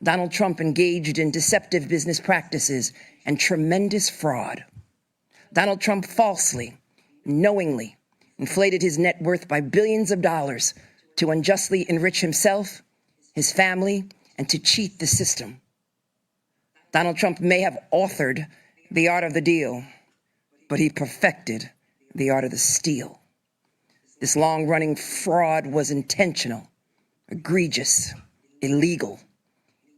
Donald Trump engaged in deceptive business practices and tremendous fraud. Donald Trump falsely, knowingly inflated his net worth by billions of dollars to unjustly enrich himself, his family, and to cheat the system. Donald Trump may have authored the art of the deal, but he perfected the art of the steal. This long-running fraud was intentional, egregious, illegal,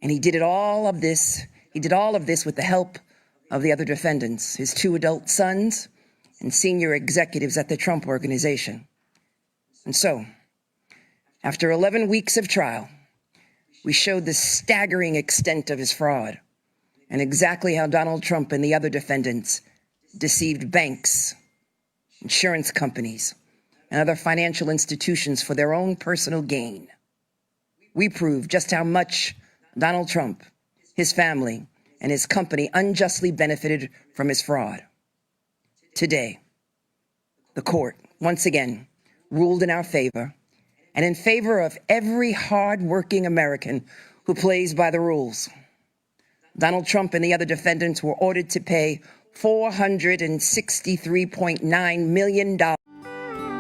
and he did all of this with the help of the other defendants, his 2 adult sons and senior executives at the Trump Organization. And so, after 11 weeks of trial, we showed the staggering extent of his fraud and exactly how Donald Trump and the other defendants deceived banks, insurance companies, and other financial institutions for their own personal gain. We proved just how much Donald Trump, his family, and his company unjustly benefited from his fraud. Today, the court, once again, ruled in our favor and in favor of every hard-working American who plays by the rules. Donald Trump and the other defendants were ordered to pay $463.9 million.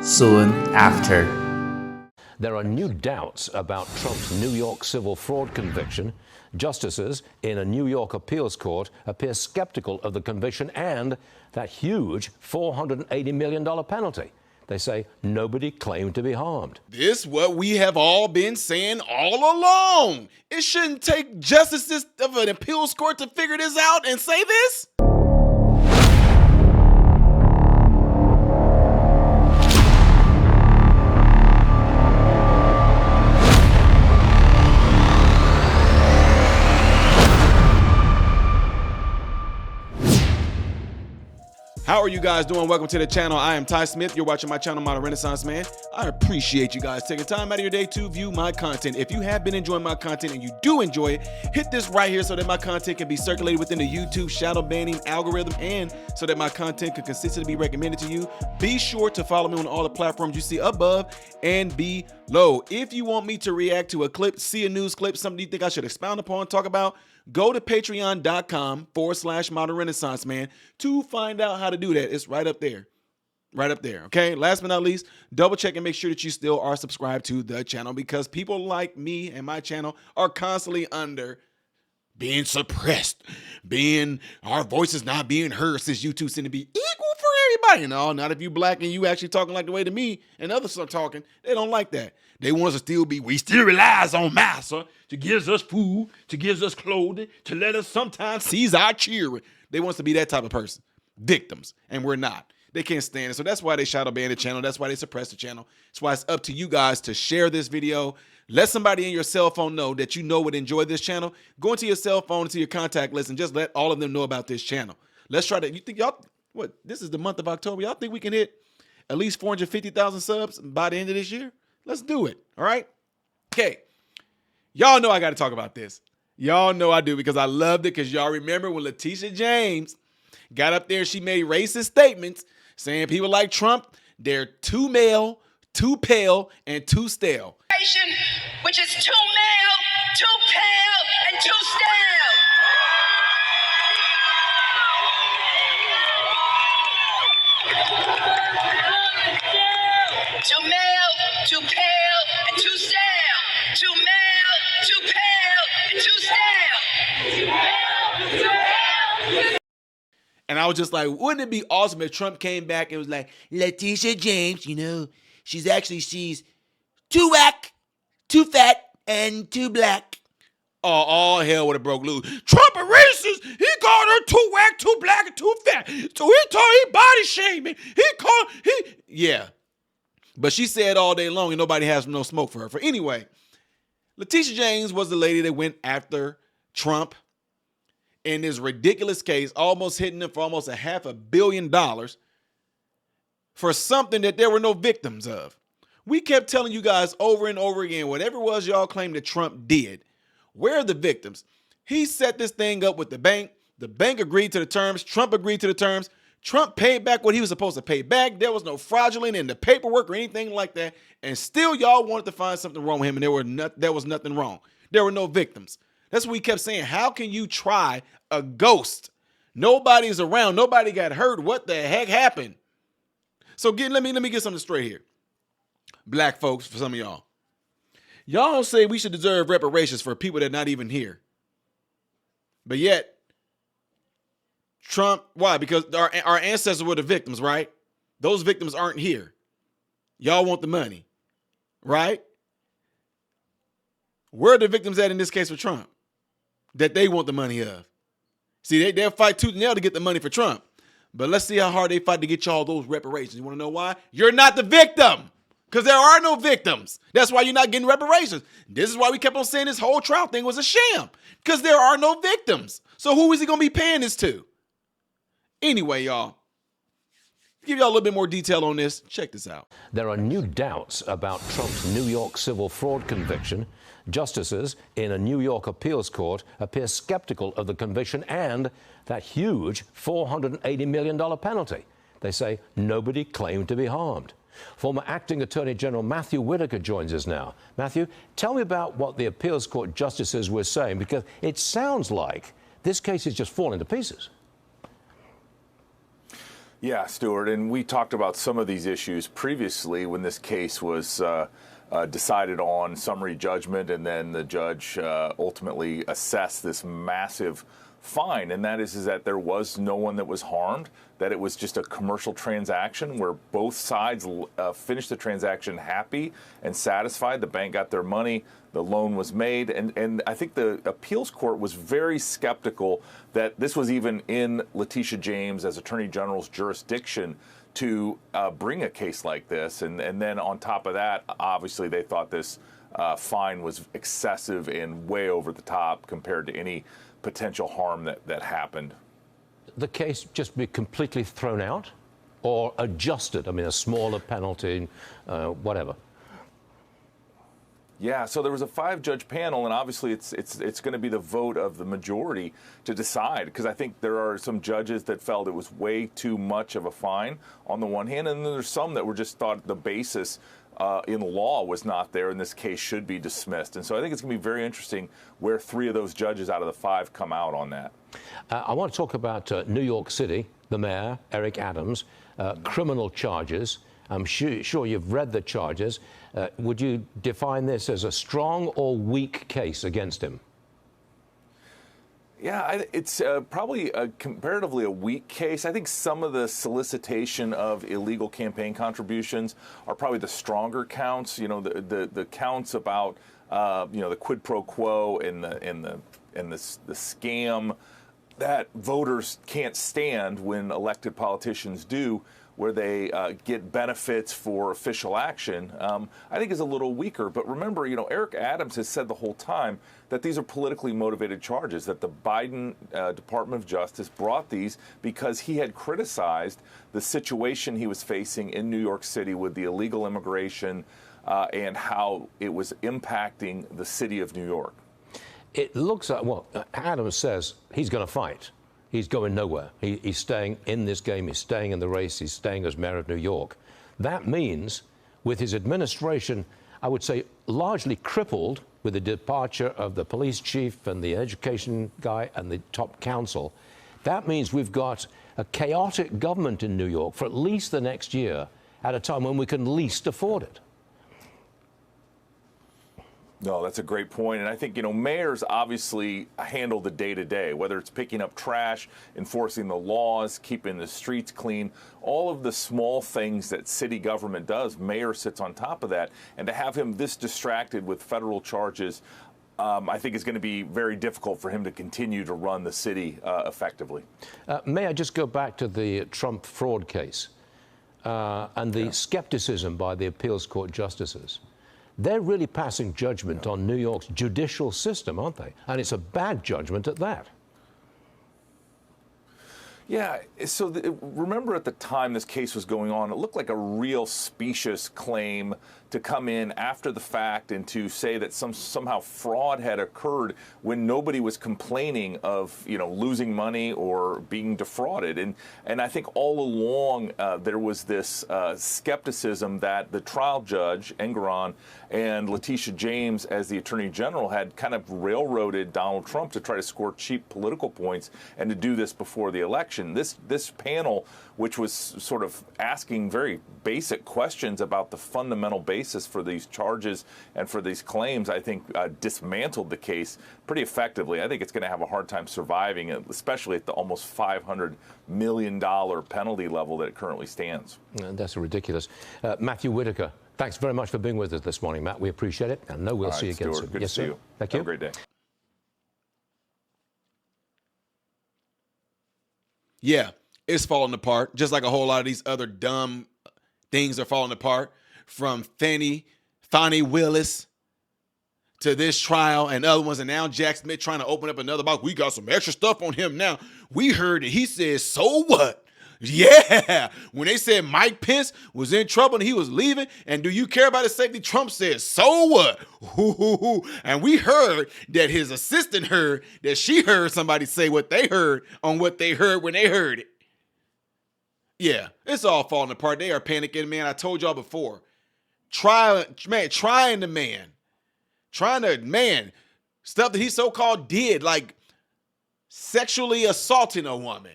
Soon after. There are new doubts about Trump's New York civil fraud conviction. Justices in a New York appeals court appear skeptical of the conviction and that huge $480 million penalty. They say nobody claimed to be harmed. This is what we have all been saying all along. It shouldn't take justices of an appeals court to figure this out and say this. How are you guys doing? Welcome to the channel. I am Ty Smith. You're watching my channel, Modern Renaissance Man. I appreciate you guys taking time out of your day to view my content. If you have been enjoying my content and you do enjoy it, hit this right here so that my content can be circulated within the YouTube shadow banning algorithm and so that my content can consistently be recommended to you. Be sure to follow me on all the platforms you see above and below. If you want me to react to a clip, see a news clip, something you think I should expound upon, talk about, go to patreon.com/Modern Renaissance Man to find out how to do that. It's right up there. Right up there. Okay. Last but not least, double check and make sure that you still are subscribed to the channel because people like me and my channel are constantly under being suppressed, our voices not being heard since YouTube seem to be equal for everybody. No, not if you black and you actually talking like the way to me and others are talking. They don't like that. They want us to still be, we still relies on massa to give us food, to give us clothing, to let us sometimes seize our children. They want us to be that type of person, victims, and we're not. They can't stand it. So that's why they shadow ban the channel. That's why they suppress the channel. That's why it's up to you guys to share this video. Let somebody in your cell phone know that you know would enjoy this channel. Go into your cell phone, into your contact list, and just let all of them know about this channel. Let's try to, you think y'all, what, this is the month of October. Y'all think we can hit at least 450,000 subs by the end of this year? Let's do it. All right. Okay. Y'all know I got to talk about this. Y'all know I do because I loved it because y'all remember when Letitia James got up there, she made racist statements saying people like Trump, they're too male, too pale, and too stale. Which is too male, too pale, and too stale. Too male, too pale, and too stale. Too male, too pale, and too stale. And I was just like, wouldn't it be awesome if Trump came back and was like, Letitia James, you know, she's too whack, too fat, and too black. Oh, all hell would have broke loose. Trump a racist. He called her too whack, too black, and too fat. So he body shaming. Yeah. But she said all day long and nobody has no smoke for her. For anyway, Letitia James was the lady that went after Trump in this ridiculous case, almost hitting him for almost $500 million for something that there were no victims of. We kept telling you guys over and over again, whatever it was y'all claimed that Trump did, where are the victims? He set this thing up with the bank. The bank agreed to the terms. Trump agreed to the terms. Trump paid back what he was supposed to pay back. There was no fraudulent in the paperwork or anything like that. And still y'all wanted to find something wrong with him, and there was nothing wrong. There were no victims. That's what we kept saying. How can you try a ghost? Nobody's around. Nobody got hurt. What the heck happened? So let me get something straight here. Black folks, for some of y'all. Y'all say we should deserve reparations for people that are not even here. But yet, Trump, why? Because our ancestors were the victims, right? Those victims aren't here. Y'all want the money, right? Where are the victims at in this case for Trump that they want the money of? See, they'll fight tooth and nail to get the money for Trump. But let's see how hard they fight to get y'all those reparations. You want to know why? You're not the victim. Because there are no victims. That's why you're not getting reparations. This is why we kept on saying this whole trial thing was a sham. Because there are no victims. So who is he going to be paying this to? Anyway, y'all, give y'all a little bit more detail on this. Check this out. There are new doubts about Trump's New York civil fraud conviction. Justices in a New York appeals court appear skeptical of the conviction and that huge $480 million penalty. They say nobody claimed to be harmed. Former Acting Attorney General Matthew Whitaker joins us now. Matthew, tell me about what the appeals court justices were saying, because it sounds like this case is just falling to pieces. Yeah, Stuart, and we talked about some of these issues previously when this case was decided on summary judgment, and then the judge ultimately assessed this massive fine, and that is that there was no one that was harmed, that it was just a commercial transaction where both sides finished the transaction happy and satisfied. The bank got their money, the loan was made, and I think the appeals court was very skeptical that this was even in Letitia James as Attorney General's jurisdiction to bring a case like this. And then on top of that, obviously they thought this fine was excessive and way over the top compared to any potential harm that happened. The case just be completely thrown out or adjusted? I mean, a smaller penalty, whatever. Yeah, so there was a 5-judge panel, and obviously it's going to be the vote of the majority to decide, because I think there are some judges that felt it was way too much of a fine on the one hand, and then there's some that were just thought the basis in law was not there, and this case should be dismissed. And so I think it's going to be very interesting where 3 of those judges out of the 5 come out on that. I want to talk about New York City, the mayor, Eric Adams, criminal charges. I'm sure you've read the charges. Would you define this as a strong or weak case against him? Yeah, it's probably comparatively a weak case. I think some of the solicitation of illegal campaign contributions are probably the stronger counts. You know, the counts about the quid pro quo and the scam that voters can't stand when elected politicians do, where they get benefits for official action, I think is a little weaker. But remember, Eric Adams has said the whole time that these are politically motivated charges, that the Biden Department of Justice brought these because he had criticized the situation he was facing in New York City with the illegal immigration and how it was impacting the city of New York. It looks like, well, Adams says he's going to fight. He's going nowhere. He's staying in this game. He's staying in the race. He's staying as mayor of New York. That means, with his administration, I would say, largely crippled with the departure of the police chief and the education guy and the top counsel, that means we've got a chaotic government in New York for at least the next year, at a time when we can least afford it. No, that's a great point. And I think, mayors obviously handle the day-to-day, whether it's picking up trash, enforcing the laws, keeping the streets clean, all of the small things that city government does, mayor sits on top of that. And to have him this distracted with federal charges, I think is going to be very difficult for him to continue to run the city effectively. May I just go back to the Trump fraud case and the skepticism by the appeals court justices? They're really passing judgment on New York's judicial system, aren't they? And it's a bad judgment at that. Yeah, so remember at the time this case was going on, it looked like a real specious claim to come in after the fact and to say that somehow fraud had occurred when nobody was complaining of, losing money or being defrauded. And I think all along there was this skepticism that the trial judge, Engoron, and Letitia James, as the Attorney General, had kind of railroaded Donald Trump to try to score cheap political points and to do this before the election. This panel, which was sort of asking very basic questions about the fundamental basis for these charges and for these claims, I think dismantled the case pretty effectively. I think it's going to have a hard time surviving, especially at the almost $500 million penalty level that it currently stands. That's ridiculous. Matthew Whitaker, thanks very much for being with us this morning, Matt. We appreciate it. And we'll see you again soon. Good to see you. Thank you. Have a great day. Yeah, it's falling apart, just like a whole lot of these other dumb things are falling apart, from Fani Willis to this trial and other ones, and now Jack Smith trying to open up another box. We got some extra stuff on him now. We heard it. He said, so what? Yeah, when they said Mike Pence was in trouble and he was leaving, and do you care about his safety? Trump said, so what? And we heard that his assistant heard that she heard somebody say what they heard on what they heard when they heard it. Yeah, it's all falling apart. They are panicking, man. I told y'all before. Trying the man. Stuff that he so-called did, like sexually assaulting a woman.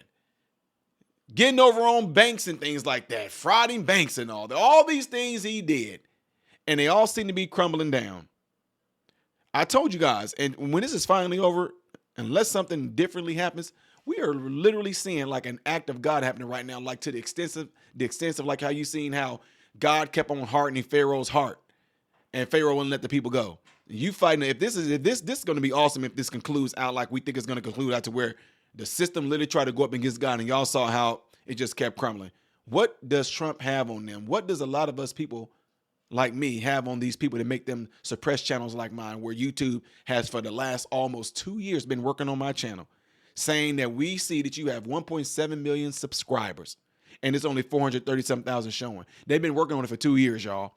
Getting over on banks and things like that, frauding banks and all that. All these things he did, and they all seem to be crumbling down. I told you guys, and when this is finally over, unless something differently happens, we are literally seeing like an act of God happening right now, like to the extent of like how you seen how God kept on hardening Pharaoh's heart, and Pharaoh wouldn't let the people go. You fighting if this is going to be awesome if this concludes out like we think it's going to conclude out to where the system literally tried to go up against God, and y'all saw how it just kept crumbling. What does Trump have on them? What does a lot of us people like me have on these people to make them suppress channels like mine, where YouTube has for the last almost 2 years been working on my channel, saying that we see that you have 1.7 million subscribers, and it's only 437,000 showing. They've been working on it for 2 years, y'all.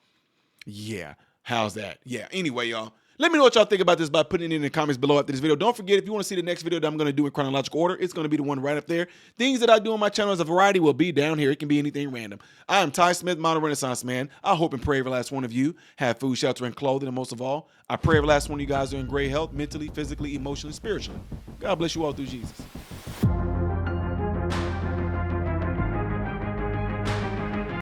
Yeah, how's that? Yeah, anyway, y'all. Let me know what y'all think about this by putting it in the comments below after this video. Don't forget, if you want to see the next video that I'm going to do in chronological order, it's going to be the one right up there. Things that I do on my channel as a variety will be down here. It can be anything random. I am Ty Smith, Modern Renaissance Man. I hope and pray every last one of you have food, shelter, and clothing. And most of all, I pray every last one of you guys are in great health, mentally, physically, emotionally, spiritually. God bless you all through Jesus.